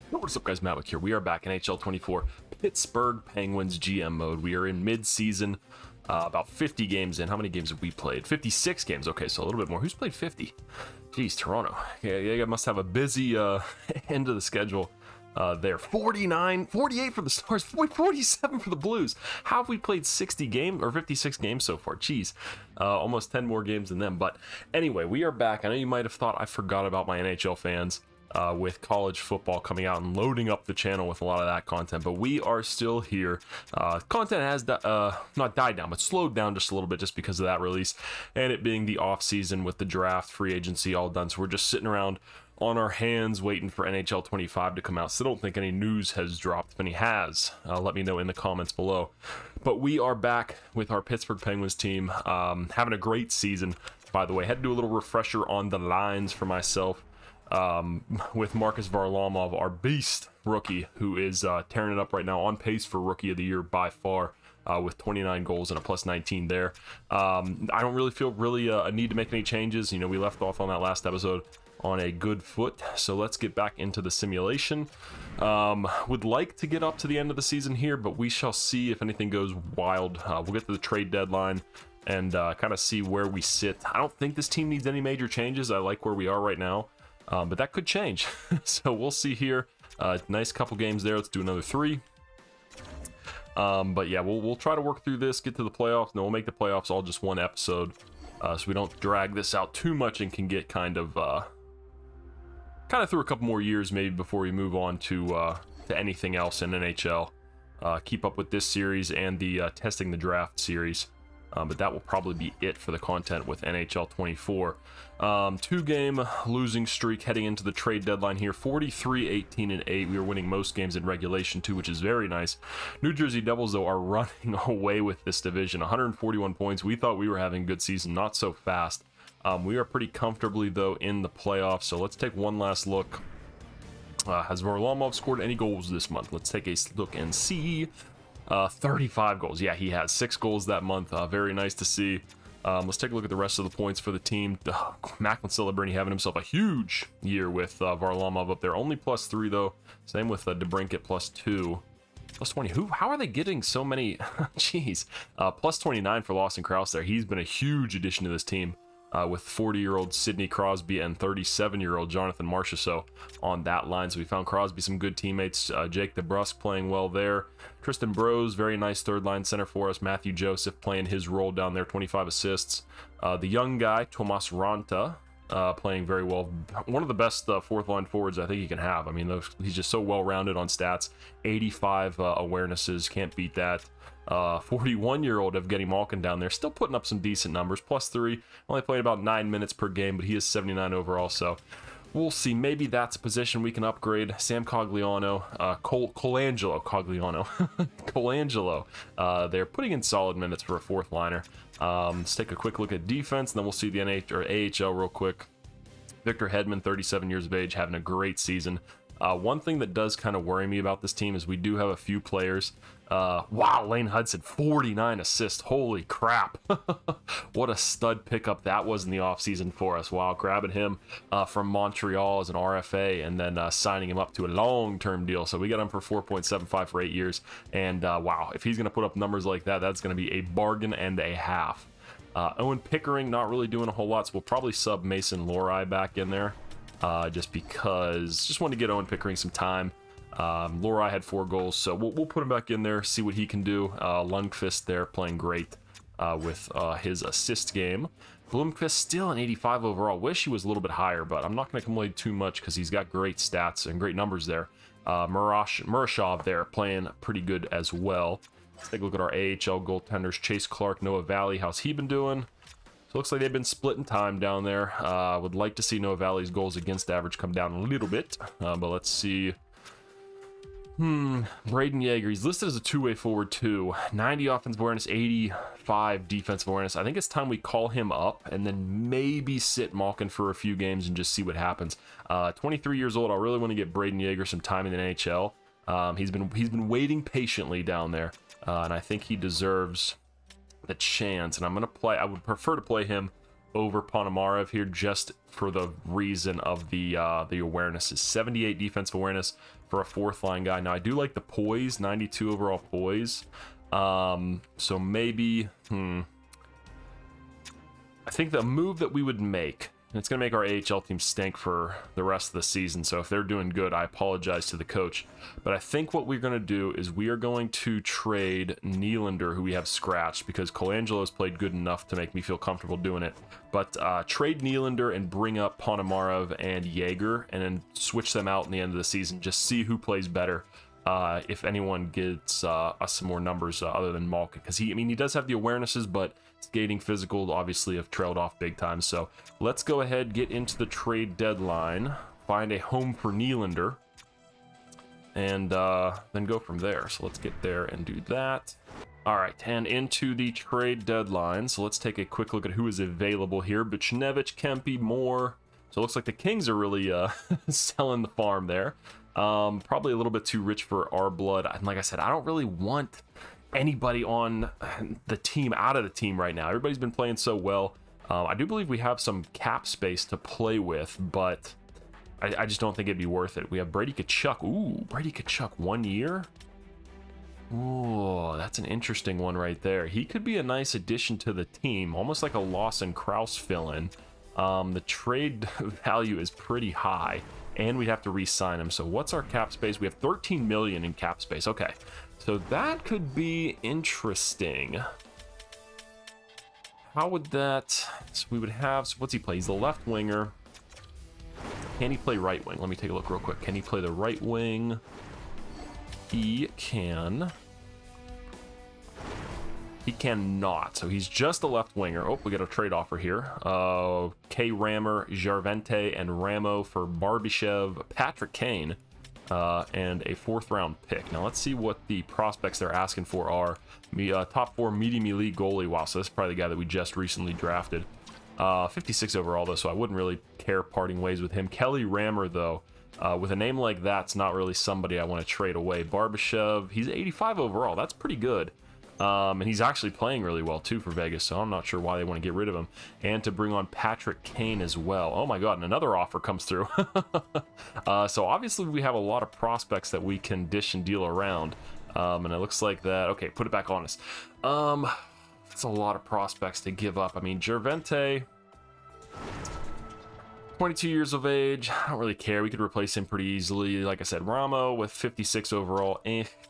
What's up, guys? MattWic here. We are back in NHL 24 Pittsburgh Penguins GM mode. We are in mid-season, about 50 games in. How many games have we played? 56 games. Okay, so a little bit more. Who's played 50? Jeez, Toronto. Yeah, you must have a busy end of the schedule there. 49, 48 for the Stars, 47 for the Blues. How have we played 60 games or 56 games so far? Jeez, almost 10 more games than them. But anyway, we are back. I know you might have thought I forgot about my NHL fans. With college football coming out and loading up the channel with a lot of that content, but we are still here. Content has not died down, but slowed down just a little bit just because of that release, and it being the off season with the draft, free agency all done. So we're just sitting around on our hands waiting for NHL 25 to come out. So I don't think any news has dropped. If any has, let me know in the comments below. But we are back with our Pittsburgh Penguins team, having a great season, by the way. Had to do a little refresher on the lines for myself. With Marcus Varlamov, our beast rookie, who is tearing it up right now, on pace for Rookie of the Year by far, with 29 goals and a plus 19 there. I don't really feel a need to make any changes. You know, we left off on that last episode on a good foot, so let's get back into the simulation. Would like to get up to the end of the season here, but we shall see if anything goes wild. We'll get to the trade deadline and kind of see where we sit. I don't think this team needs any major changes. I like where we are right now. But that could change. So we'll see here. Nice couple games there. Let's do another 3. But yeah, we'll try to work through this, get to the playoffs. No, we'll make the playoffs all just one episode, so we don't drag this out too much and can get kind of through a couple more years maybe before we move on to anything else in NHL. Keep up with this series and the testing the draft series. But that will probably be it for the content with NHL 24. 2-game losing streak heading into the trade deadline here. 43, 18, and 8. We are winning most games in regulation too, which is very nice. New Jersey Devils, though, are running away with this division. 141 points. We thought we were having a good season. Not so fast. We are pretty comfortably, though, in the playoffs. So let's take one last look. Has Varlamov scored any goals this month? Let's take a look and see. 35 goals. Yeah, he has 6 goals that month. Very nice to see. Let's take a look at the rest of the points for the team. Macklin Celebrini having himself a huge year with Varlamov up there. Only +3 though. Same with DeBrincat +2. +20. How are they getting so many? Jeez. +29 for Lawson Krause there. He's been a huge addition to this team. With 40-year-old Sidney Crosby and 37-year-old Jonathan Marchessault on that line. So we found Crosby some good teammates. Jake DeBrusk playing well there. Tristan Brose, very nice third-line center for us. Matthew Joseph playing his role down there, 25 assists. The young guy, Tomas Ranta, playing very well. One of the best fourth-line forwards I think he can have. I mean, he's just so well-rounded on stats. 85 awarenesses, can't beat that. 41-year-old Evgeny Malkin down there, still putting up some decent numbers. +3, only played about 9 minutes per game, but he is 79 overall, so we'll see. Maybe that's a position we can upgrade. Sam Cogliano, Colangelo, Colangelo, they're putting in solid minutes for a fourth liner. Let's take a quick look at defense, and then we'll see the AHL real quick. Victor Hedman, 37 years of age, having a great season. One thing that does kind of worry me about this team is we do have a few players. Wow, Lane Hudson, 49 assists. Holy crap. What a stud pickup that was in the offseason for us. Wow, grabbing him from Montreal as an RFA and then signing him up to a long-term deal. So we got him for 4.75 for 8 years. And wow, if he's going to put up numbers like that, that's going to be a bargain and a half. Owen Pickering, not really doing a whole lot, so we'll probably sub Mason Lohrei back in there. Just because, just wanted to get Owen Pickering some time. Lohrei had 4 goals, so we'll put him back in there, see what he can do. Lundqvist there playing great with his assist game. Blomqvist still an 85 overall. Wish he was a little bit higher, but I'm not going to complain too much because he's got great stats and great numbers there. Murashov there playing pretty good as well. Let's take a look at our AHL goaltenders. Chase Clark, Noah Valley, how's he been doing? So it looks like they've been splitting time down there. Would like to see Noah Valley's goals against average come down a little bit, but let's see. Braden Yeager, he's listed as a two-way forward too. 90 offensive awareness, 85 defensive awareness. I think it's time we call him up and then maybe sit Malkin for a few games and just see what happens. 23 years old. I really want to get Braden Yeager some time in the NHL. He's been waiting patiently down there, and I think he deserves the chance. And I'm gonna play. I would prefer to play him over Ponomarev here just for the reason of the awareness. Is 78 defensive awareness for a fourth line guy. Now I do like the poise, 92 overall poise. So maybe, I think the move that we would make, and it's going to make our AHL team stink for the rest of the season, so if they're doing good, I apologize to the coach. But I think what we're going to do is we are going to trade Nylander, who we have scratched, because Colangelo's played good enough to make me feel comfortable doing it. But trade Nylander and bring up Ponomarev and Jaeger, and then switch them out in the end of the season. Just see who plays better. If anyone gets us some more numbers other than Malkin, because he does have the awarenesses, but skating, physical, obviously have trailed off big time. So let's go ahead, get into the trade deadline, find a home for Nylander, and then go from there. So let's get there and do that. All right, and into the trade deadline. So let's take a quick look at who is available here. Buchnevich, Kempe, Moore. So it looks like the Kings are really selling the farm there. Probably a little bit too rich for our blood. And like I said, I don't really want anybody on the team out of the team right now. Everybody's been playing so well. I do believe we have some cap space to play with, but I just don't think it'd be worth it. We have Brady Tkachuk. Ooh, Brady Tkachuk, 1 year. Ooh, that's an interesting one right there. He could be a nice addition to the team, almost like a Lawson Krause fill-in. The trade value is pretty high, and we'd have to re-sign him. So what's our cap space? We have 13 million in cap space. Okay, so that could be interesting. How would that... So we would have... So what's he play? He's the left winger. Can he play right wing? Let me take a look real quick. Can he play the right wing? He can. He cannot. So he's just a left winger. Oh, we got a trade offer here. K. Rammer, Jarvente, and Ramo for Barbashev, Patrick Kane, and a 4th round pick. Now let's see what the prospects they're asking for are. Top 4 medium elite goalie. Wow, so that's probably the guy that we just recently drafted. 56 overall though, so I wouldn't really care parting ways with him. Kelly Rammer though, with a name like that, it's not really somebody I want to trade away. Barbashev, he's 85 overall. That's pretty good. And he's actually playing really well too for Vegas, so I'm not sure why they want to get rid of him. And to bring on Patrick Kane as well. Oh my god, and another offer comes through. So obviously we have a lot of prospects that we can dish and deal around. And it looks like that. Okay, put it back on us. It's a lot of prospects to give up. I mean, Jarvente, 22 years of age. I don't really care. We could replace him pretty easily. Like I said, Ramo with 56 overall.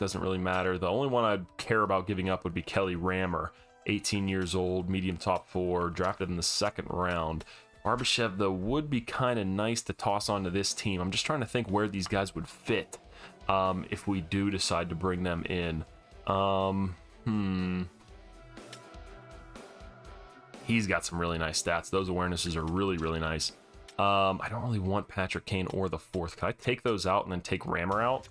Doesn't really matter. The only one I'd care about giving up would be Kelly Rammer, 18 years old, medium top 4, drafted in the 2nd round. Barbashev, though, would be kind of nice to toss onto this team. I'm just trying to think where these guys would fit if we do decide to bring them in. He's got some really nice stats. Those awarenesses are really, really nice. I don't really want Patrick Kane or the 4th. Could I take those out and then take Rammer out?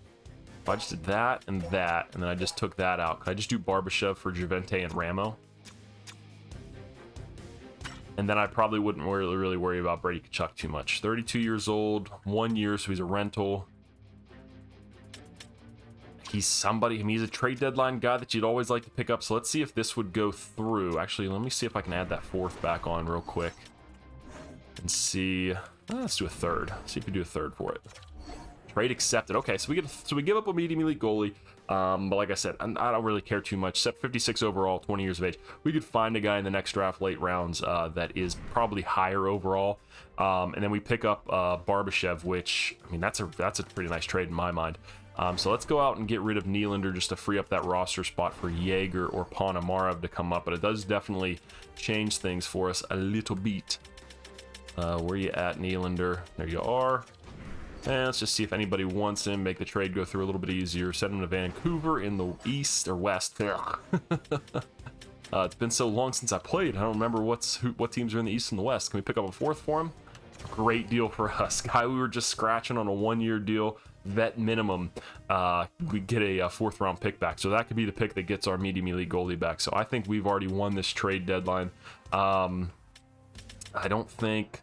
If I just did that, and then I just took that out, could I just do Barbashev for Jarvente and Ramo? And then I probably wouldn't really worry about Brady Tkachuk too much. 32 years old, 1 year, so he's a rental. He's somebody, I mean, he's a trade deadline guy that you'd always like to pick up, so let's see if this would go through. Actually, let me see if I can add that 4th back on real quick. And see, let's do a 3rd. See if we do a 3rd for it. Trade accepted. Okay, so we give up a medium elite goalie. But like I said, I don't really care too much. Except 56 overall, 20 years of age. We could find a guy in the next draft, late rounds, that is probably higher overall. And then we pick up Barbashev, which, I mean, that's a pretty nice trade in my mind. So let's go out and get rid of Nylander just to free up that roster spot for Jaeger or Ponomarev to come up. But it does definitely change things for us a little bit. Where you at, Nylander? There you are. And let's just see if anybody wants him. Make the trade go through a little bit easier. Send him to Vancouver in the east or west. It's been so long since I played. I don't remember what teams are in the east and the west. Can we pick up a 4th for him? Great deal for us. Guy we were just scratching on a 1-year deal. Vet minimum. We get a 4th round pick back. So that could be the pick that gets our medium elite goalie back. So I think we've already won this trade deadline. I don't think...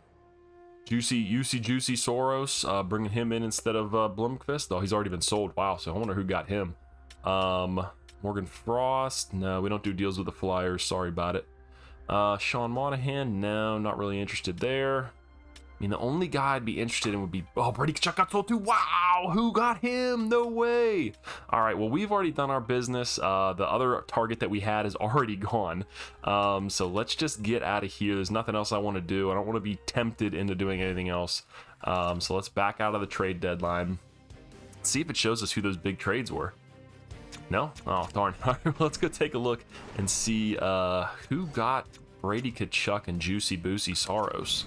Juicy Soros, bringing him in instead of Blomqvist. Oh, he's already been sold. Wow, so I wonder who got him. Morgan Frost. No, we don't do deals with the Flyers. Sorry about it. Sean Monahan, no, not really interested there. I mean, the only guy I'd be interested in would be, oh, Brady Tkachuk got sold too. Wow, who got him? No way. All right, well, we've already done our business. The other target that we had is already gone. So let's just get out of here. There's nothing else I want to do. I don't want to be tempted into doing anything else. So let's back out of the trade deadline. See if it shows us who those big trades were. No? Oh, darn. All right, well, let's go take a look and see who got Brady Tkachuk and Juicy Boosie Saros.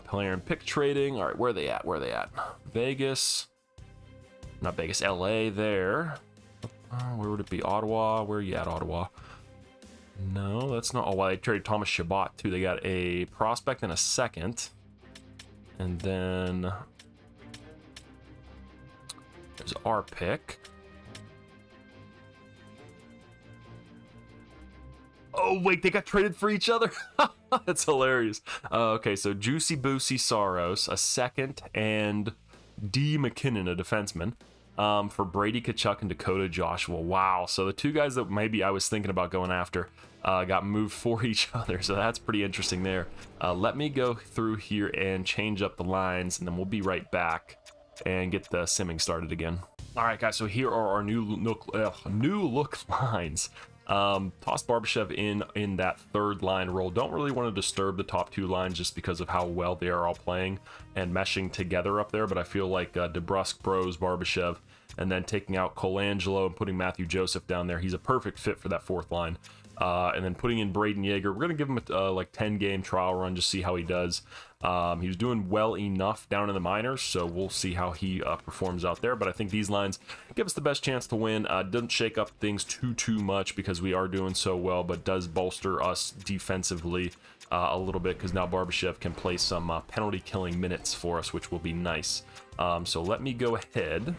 Player and pick trading. All right, where are they at? Where are they at? Vegas. Not Vegas, LA there. Where would it be? Ottawa. Where are you at, Ottawa? No, that's not. Oh, well, they traded Thomas Chabot too. They got a prospect and a second. And then there's our pick. Oh, wait, they got traded for each other? That's hilarious. Okay, so Juicy Boosie Saros, a second, and D. McKinnon, a defenseman, for Brady Tkachuk and Dakota Joshua. Wow, so the two guys that maybe I was thinking about going after got moved for each other, so that's pretty interesting there. Let me go through here and change up the lines, and then we'll be right back and get the simming started again. All right, guys, so here are our new look lines. Toss Barbashev in that third line role. Don't really want to disturb the top two lines just because of how well they are all playing and meshing together up there, but I feel like DeBrusk, Bros, Barbashev, and then taking out Colangelo and putting Matthew Joseph down there, he's a perfect fit for that fourth line. And then putting in Braden Yeager, we're going to give him a like 10-game trial run, just see how he does. He was doing well enough down in the minors, so we'll see how he performs out there. But I think these lines give us the best chance to win. Doesn't shake up things too much because we are doing so well, but does bolster us defensively a little bit because now Barbashev can play some penalty-killing minutes for us, which will be nice. So let me go ahead,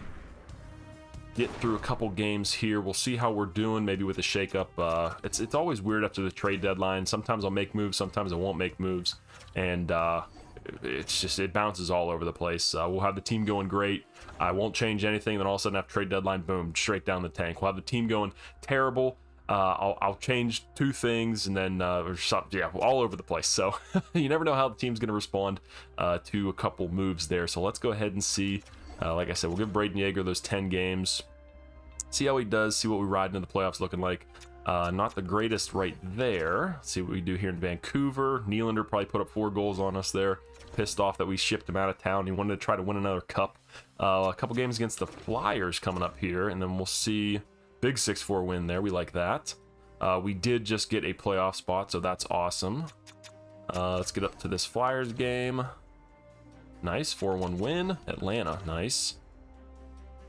get through a couple games here. We'll see how we're doing, maybe with a shakeup. It's always weird after the trade deadline. Sometimes I'll make moves, sometimes I won't make moves, and it bounces all over the place. We'll have the team going great. I won't change anything, then all of a sudden after trade deadline, boom, straight down the tank. We'll have the team going terrible. I'll change two things, and then or something, yeah, all over the place. So you never know how the team's going to respond to a couple moves there. So let's go ahead and see. Like I said, we'll give Braden Yeager those 10 games. See how he does, see what we ride into the playoffs looking like. Not the greatest right there. See what we do here in Vancouver. Nylander probably put up 4 goals on us there. Pissed off that we shipped him out of town. He wanted to try to win another cup. A couple games against the Flyers coming up here, and then we'll see. Big 6-4 win there. We like that. We did just get a playoff spot, so that's awesome. Let's get up to this Flyers game. Nice, 4-1 win. Atlanta, nice.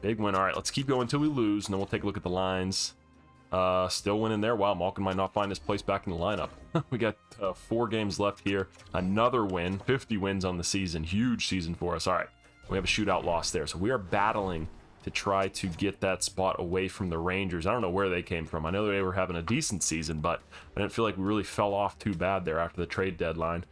Big win. All right, let's keep going until we lose, and then we'll take a look at the lines. Still winning there. Wow, Malkin might not find his place back in the lineup. We got 4 games left here. Another win. 50 wins on the season. Huge season for us. All right, we have a shootout loss there. So we are battling to try to get that spot away from the Rangers. I don't know where they came from. I know they were having a decent season, but I didn't feel like we really fell off too bad there after the trade deadline.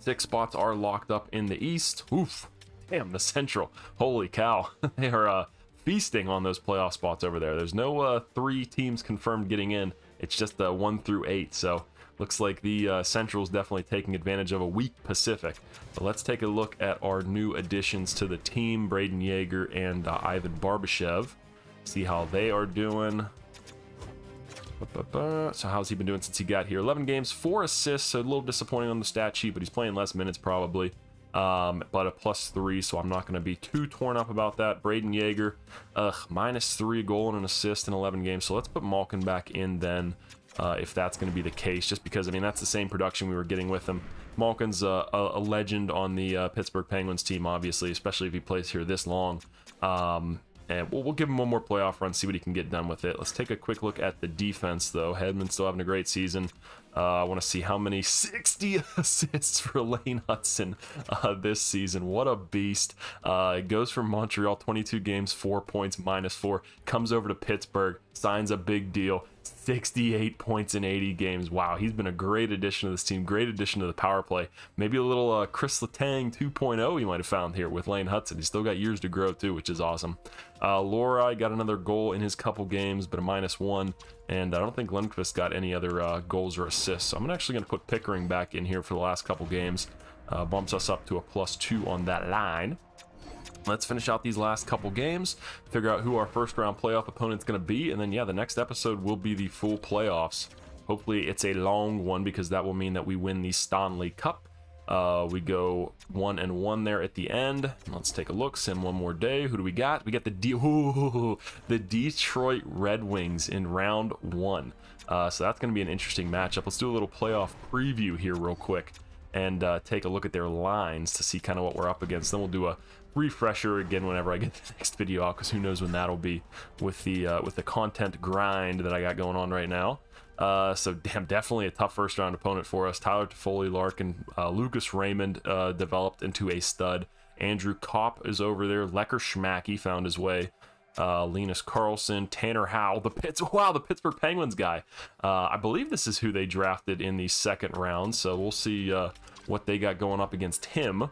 6 spots are locked up in the East. Oof. Damn, the Central. Holy cow. They are feasting on those playoff spots over there. There's no 3 teams confirmed getting in. It's just 1 through 8. So looks like the Central's definitely taking advantage of a weak Pacific. But let's take a look at our new additions to the team, Braden Yeager and Ivan Barbashev. See how they are doing. So how's he been doing since he got here? 11 games, 4 assists, so a little disappointing on the stat sheet, but he's playing less minutes probably. But a +3, so I'm not going to be too torn up about that. Braden Yeager, -3, goal and an assist in 11 games. So let's put Malkin back in then, if that's going to be the case, just because, I mean, that's the same production we were getting with him. Malkin's a legend on the Pittsburgh Penguins team, obviously, especially if he plays here this long. And we'll give him one more playoff run, see what he can get done with it. Let's take a quick look at the defense, though. Hedman's still having a great season. I want to see how many 60 assists for Lane Hudson this season. What a beast. It goes from Montreal, 22 games, 4 points, -4. Comes over to Pittsburgh, signs a big deal. 68 points in 80 games. Wow, he's been a great addition to this team, great addition to the power play. Maybe a little Chris Letang 2.0 you might have found here with Lane Hudson. He's still got years to grow too, which is awesome. Lohrei got another goal in his couple games, but a -1, and I don't think Lundqvist got any other goals or assists. So I'm actually going to put Pickering back in here for the last couple games. Bumps us up to a +2 on that line. Let's finish out these last couple games, figure out who our first round playoff opponent's going to be, and then, yeah, the next episode will be the full playoffs. Hopefully it's a long one, because that will mean that we win the Stanley Cup. We go 1-1 there at the end. Let's take a look. Sim one more day. Who do we got? We got the Detroit Red Wings in round 1. So that's going to be an interesting matchup. Let's do a little playoff preview here real quick and take a look at their lines to see kind of what we're up against. Then we'll do a refresher again whenever I get the next video out, because who knows when that'll be with the content grind that I got going on right now. So definitely a tough first round opponent for us. Tyler Toffoli, Larkin, Lucas Raymond developed into a stud. Andrew Kopp is over there. Lecker Schmacky found his way. Linus Karlsson, Tanner Howell, the Pittsburgh Penguins guy. I believe this is who they drafted in the second round, so we'll see what they got going up against him.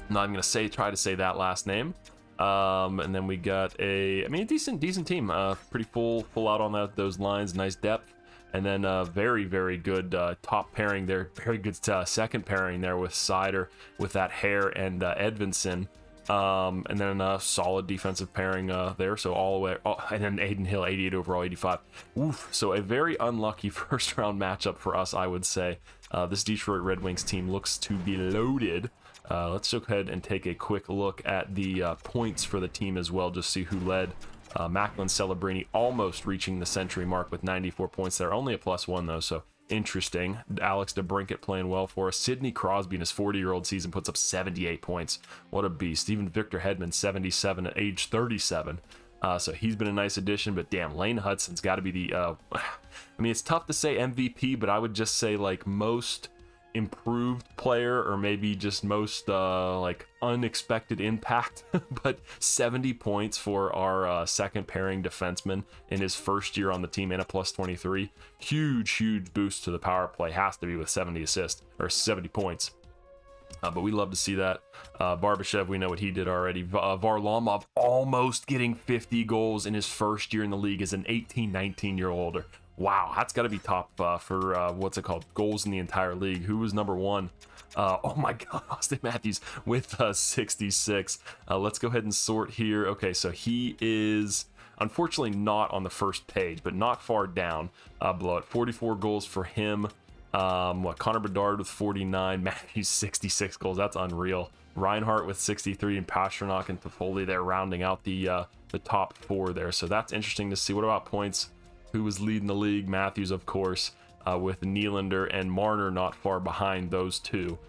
I'm not even gonna try to say that last name. And then we got a decent team. Pretty full out on those lines. Nice depth. And then very good top pairing there. Very good second pairing there with Seider, with that Hare and Edvinsson. And then a solid defensive pairing there. So all the way, and then Aiden Hill, 88 overall, 85. Oof. So a very unlucky first round matchup for us, I would say. This Detroit Red Wings team looks to be loaded. Let's go ahead and take a quick look at the points for the team as well, just see who led. Macklin Celebrini almost reaching the century mark with 94 points there. Only a +1 though, so interesting. Alex DeBrincat playing well for us. Sidney Crosby in his 40-year-old season puts up 78 points. What a beast. Even Victor Hedman, 77 at age 37. So he's been a nice addition, but damn, Lane Hudson's got to be the... I mean, it's tough to say MVP, but I would just say like most improved player, or maybe just most like unexpected impact. But 70 points for our second pairing defenseman in his first year on the team, and a +23. Huge boost to the power play. Has to be with 70 assists or 70 points. But we love to see that. Barbashev, we know what he did already. Varlamov almost getting 50 goals in his first year in the league as an 18, 19-year-old. Wow, that's got to be top for what's it called? Goals in the entire league. Who was number 1? Oh my God, Austin Matthews with 66. Let's go ahead and sort here. Okay, so he is unfortunately not on the first page, but not far down below it. 44 goals for him. Connor Bedard with 49, Matthews 66 goals. That's unreal. Reinhart with 63, and Pastrnak and Toffoli there rounding out the top 4 there. So that's interesting to see. What about points? Who was leading the league? Matthews, of course, with Nylander and Marner not far behind those two.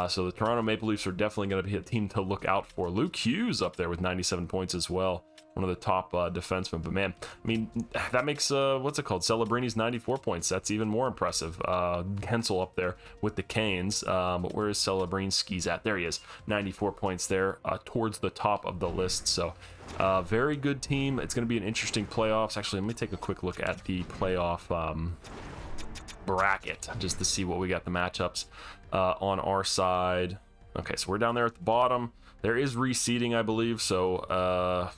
So the Toronto Maple Leafs are definitely going to be a team to look out for. Luke Hughes up there with 97 points as well. One of the top defensemen. But man, I mean, that makes, what's it called? Celebrini's 94 points. That's even more impressive. Hensel up there with the Canes. But where is Celebrinski's at? There he is. 94 points there towards the top of the list. So very good team. It's going to be an interesting playoffs. Actually, let me take a quick look at the playoff bracket just to see what we got the matchups on our side. Okay, so we're down there at the bottom. There is reseeding, I believe, so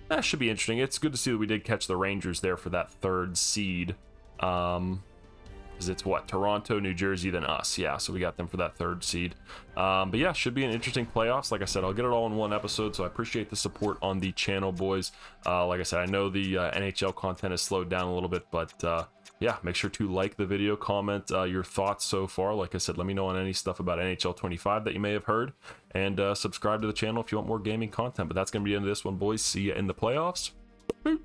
that should be interesting. It's good to see that we did catch the Rangers there for that 3rd seed. Because it's what? Toronto, New Jersey, then us. Yeah, so we got them for that 3rd seed. But yeah, should be an interesting playoffs. Like I said, I'll get it all in one episode, so I appreciate the support on the channel, boys. Like I said, I know the NHL content has slowed down a little bit, but yeah, make sure to like the video, comment your thoughts so far. Like I said, let me know on any stuff about NHL 25 that you may have heard, and subscribe to the channel if you want more gaming content. But that's going to be the end of this one, boys. See you in the playoffs. Boop.